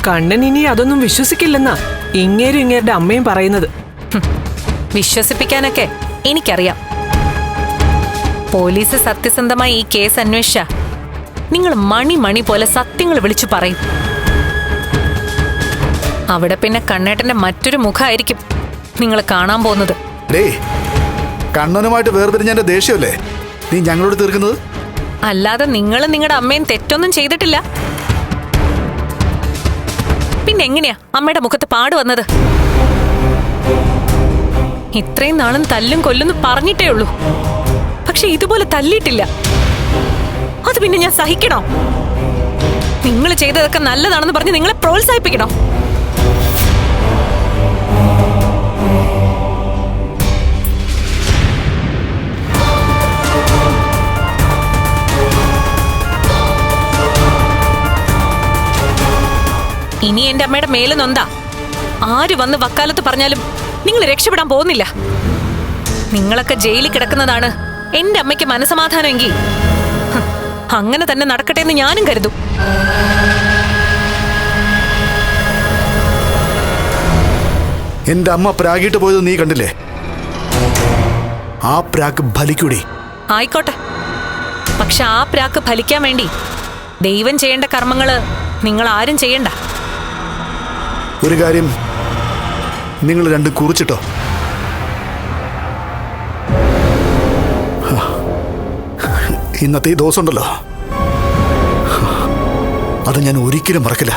കണ്ണൻ ഇനി അതൊന്നും വിശ്വസിക്കില്ലെന്നാ ഇങ്ങേരും ഇങ്ങേരുടെ അമ്മയും പറയുന്നത്. വിശ്വസിപ്പിക്കാനൊക്കെ എനിക്കറിയാം. പോലീസ് സത്യസന്ധമായി ഈ കേസ് അന്വേഷിച്ച നിങ്ങൾ മണി പോലെ സത്യങ്ങൾ വിളിച്ചു പറയും. അവിടെ പിന്നെ കണ്ണേട്ടന്റെ മറ്റൊരു മുഖമായിരിക്കും നിങ്ങൾ കാണാൻ പോകുന്നത്. കണ്ണനുമായിട്ട് വേർപിരിഞ്ഞ ദേഷ്യമല്ലേ നീ ഞങ്ങളോട് തീർക്കുന്നത്? അല്ലാതെ നിങ്ങളും നിങ്ങളുടെ അമ്മയും തെറ്റൊന്നും ചെയ്തിട്ടില്ല. പിന്നെ എങ്ങനെയാ അമ്മയുടെ മുഖത്ത് പാട് വന്നത്? ഇത്രയും നാളും തല്ലും കൊല്ലുന്നു പറഞ്ഞിട്ടേ ഉള്ളൂ. പക്ഷെ ഇതുപോലെ തല്ലിയിട്ടില്ല. അത് പിന്നെ ഞാൻ സഹിക്കണോ? നിങ്ങൾ ചെയ്തതൊക്കെ നല്ലതാണെന്ന് പറഞ്ഞ് നിങ്ങളെ പ്രോത്സാഹിപ്പിക്കണോ? ഇനി എന്റെ അമ്മയുടെ മേലെ നൊന്താ ആര് വന്ന് വക്കാലത്ത് പറഞ്ഞാലും നിങ്ങൾ രക്ഷപ്പെടാൻ പോകുന്നില്ല. നിങ്ങളൊക്കെ ജയിലിൽ കിടക്കുന്നതാണ് എന്റെ അമ്മയ്ക്ക് മനസമാധാനമെങ്കിൽ അങ്ങനെ തന്നെ നടക്കട്ടെ എന്ന് ഞാനും കരുതും. എന്റെ അമ്മ പ്രാഗിട്ട് പോയത് നീ കണ്ടില്ലേ? ആ പ്രാക്ക് ഫലിക്കൂടി. ആയിക്കോട്ടെ, പക്ഷെ ആ പ്രാക്ക് ഫലിക്കാൻ വേണ്ടി ദൈവം ചെയ്യേണ്ട കർമ്മങ്ങള് നിങ്ങൾ ആരും ചെയ്യണ്ട. ഒരു കാര്യം നിങ്ങൾ രണ്ടും കുറിച്ചിട്ടോ. ഇന്നത്തെ ഈ ദിവസം ഉണ്ടല്ലോ, അത് ഞാൻ ഒരിക്കലും മറക്കില്ല.